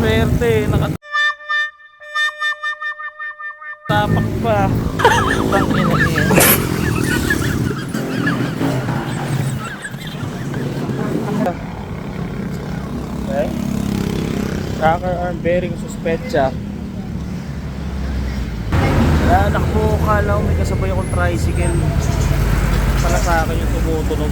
swerte. Nakatapak pa. Tangin na niya. Okay. Rocker arm bearing suspensa. Anak po, kala ko may kasabay akong tricycle. Pala sa akin yung tumutunog.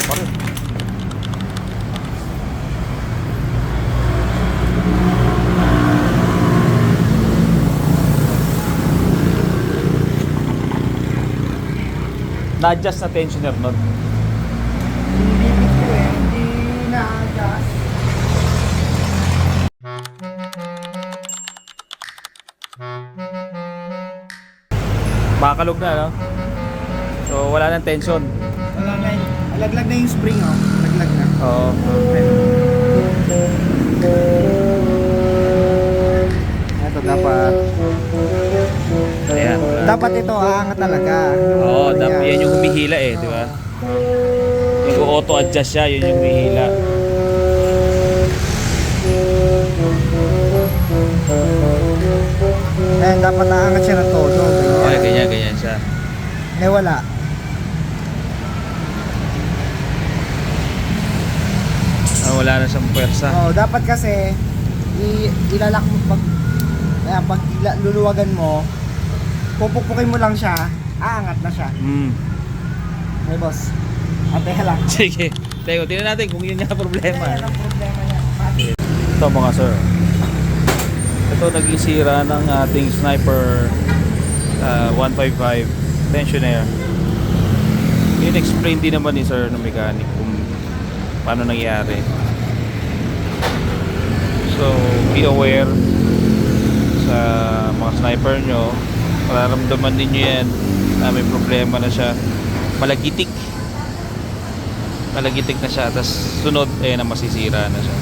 Parang na-adjust na tensioner nun. Makakalog na, no? So wala nang tension. Wala na yun. Alaglag na yung spring, oh. Alaglag na. Oo. Ito dapat. Ayan. Dapat ito aangat talaga. Oo, yan yung humihila eh, di ba? Yung auto-adjust siya, yun yung humihila. Ayan, dapat aangat siya ng todo. Okay, ganyan siya. Eh, wala. Wala na siyang puwersa. Oh, dapat kasi ilalak mo pag luluwagan mo, pupukpukin mo lang siya, aangat na siya. Hey boss. Ate lang. Sige. Teko, tingnan natin kung yun yung problema. Yan ang problema niya. Ito mga sir. Ito naging sira ng ating Sniper 155 tensioner. In-explain din naman ni sir ng mechanic kung paano nangyari. So, be aware sa mga sniper nyo. Mararamdaman din nyo yan na may problema na siya. Malagitik na siya. Tapos sunod, na masisira na siya.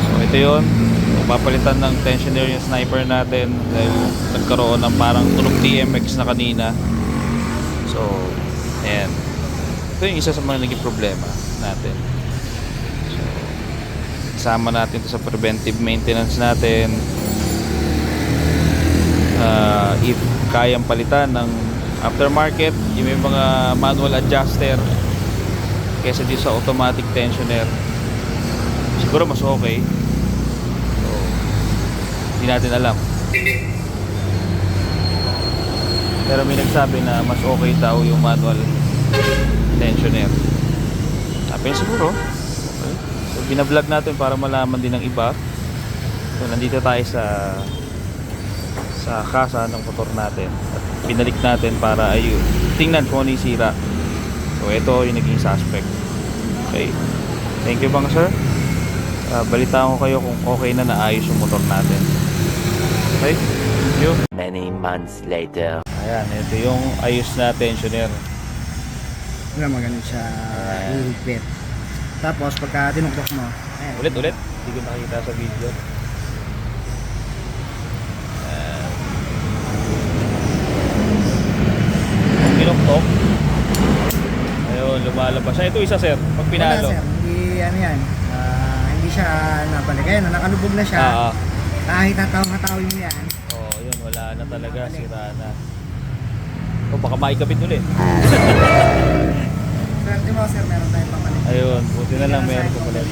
So, ito yun. Papalitan ng tensioner yung sniper natin dahil nagkaroon ng parang tunog DMX na kanina. So, ayan. Ito yung isa sa mga naging problema natin. So, isama natin ito sa preventive maintenance natin. If kayang palitan ng aftermarket, yung may mga manual adjuster kaysa dito sa automatic tensioner, siguro mas okay. So, hindi natin alam. Pero may nagsabi na mas okay daw yung manual tensioner. Sabi siguro. Okay. So binablog natin para malaman din ng iba. So nandito tayo sa kasa ng motor natin at binalik natin para ayun, tingnan kung ano yung sira. So ito yung naging suspect. Okay. Thank you bang sir. Balitaan ko kayo kung okay na naayos yung motor natin. Okay. Thank you. Many months later. Ayan, ito yung ayos na tensioner. Wala magaling siya hihigpit. Tapos pagka tinuktok mo, ayan. Ulit. Hindi ko nakita sa video. Tinuktok. Ayun, lumalabas. Ito isa sir, pag pinalo. Wala, sir. Hindi, ano yan. Hindi siya nabalik. Ayun, nakalubog na siya. Kahit natawin mo yan. Oh, yun, wala na talaga. Sira na. O, baka maikabit ulit. Swerte mo, sir. Meron tayong pamalit. Ayun, buti na lang meron pamalit.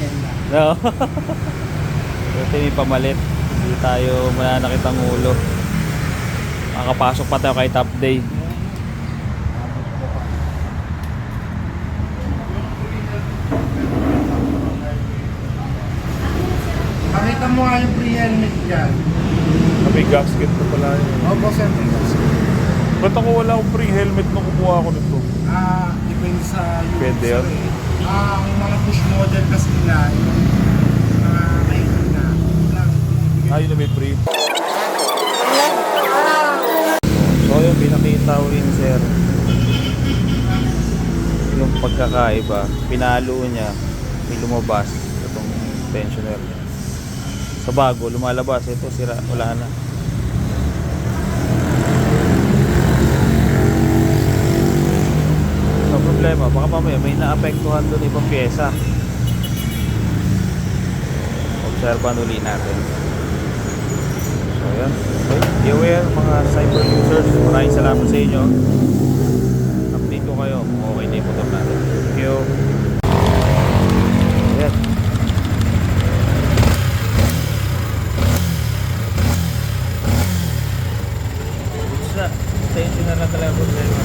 No? Buti may pamalit. Hindi tayo mananakit ang ulo. Makakapasok pa tayo kay Top Day. Pakita mo nga yung pre-helmet dyan. May gasket na pala yun. Opo, sir. May gasket. Ba't ako wala akong pre-helmet nung kukuha ko nito? Depende sa Pwede yan? ang mga push model kasi nila, yung mga kailan na, Yun na may pre. So yung pinakita ko rin sir, yung pagkakaiba, pinalo niya, may lumabas itong tensioner niya. Sa bago, lumalabas, ito sira, wala na. baka mamaya may naapektuhan doon ibang pyesa. Observan uli natin. So yan, okay. Be aware mga cyber users, maraming salamat sa inyo. Update ko kayo kung okay na yung motor natin. Thank you. Ayan. Sa tension na lang talaga problema.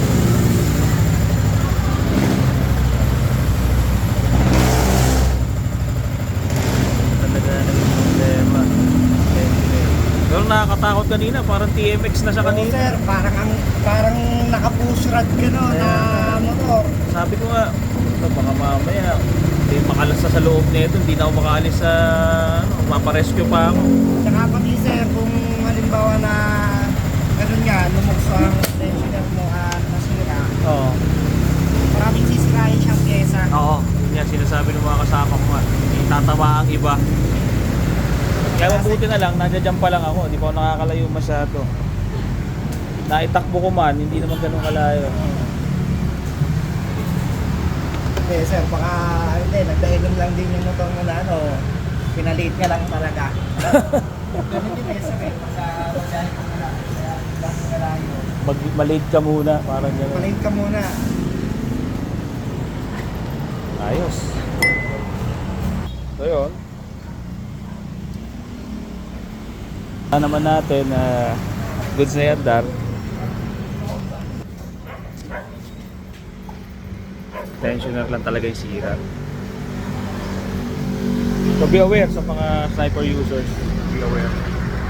Talaga naging problema. Pero nakakatakot kanina, parang TMX na siya Oo, kanina. sir, parang naka-push rod ka no, na motor. Sabi ko nga, baka mamaya hindi makalas sa loob nito, hindi na ako makaalis sa maparescue pa ako. Tsaka pati sir, kung halimbawa na ganun nga, lumukso ang tensioner mo at nasira, Oo. maraming sisirain siyang pyesa. Oo, yun yan sinasabi ng mga kasama ko nga. Itatama ang iba. Kaya mabuti na lang, nandiyan pa lang ako, hindi pa ako nakakalayo masyado. Naitakbo ko man, hindi naman ganun kalayo. Okay, sir, baka hindi, nagdailom lang din yung motor mo na ano, pinalit ka lang talaga. Ganun din eh, sir eh, magdahil ka muna, kaya dahil ka lang yun. Malate ka muna, parang gano'n. Palit ka muna. Ayos. So yun. Naman natin goods na yan, Dar. Tensioner lang talaga yung sira. So be aware sa mga sniper users. Be aware.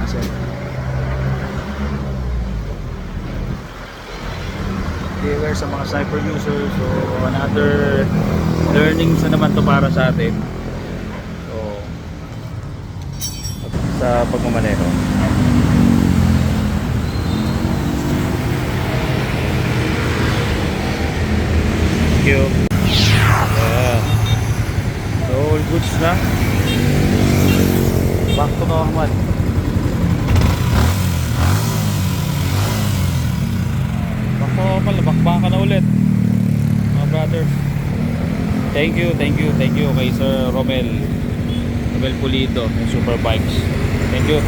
Kasi be aware sa mga sniper users. So another learnings na naman to para sa atin. So sa pagmamaneho. Thank you. Ayan. So all goods na. Back to normal. Back to normal. Bakbaka na ulit mga brothers. Thank you kay Sir Romel Pulido ng Super Bikes. Thank you.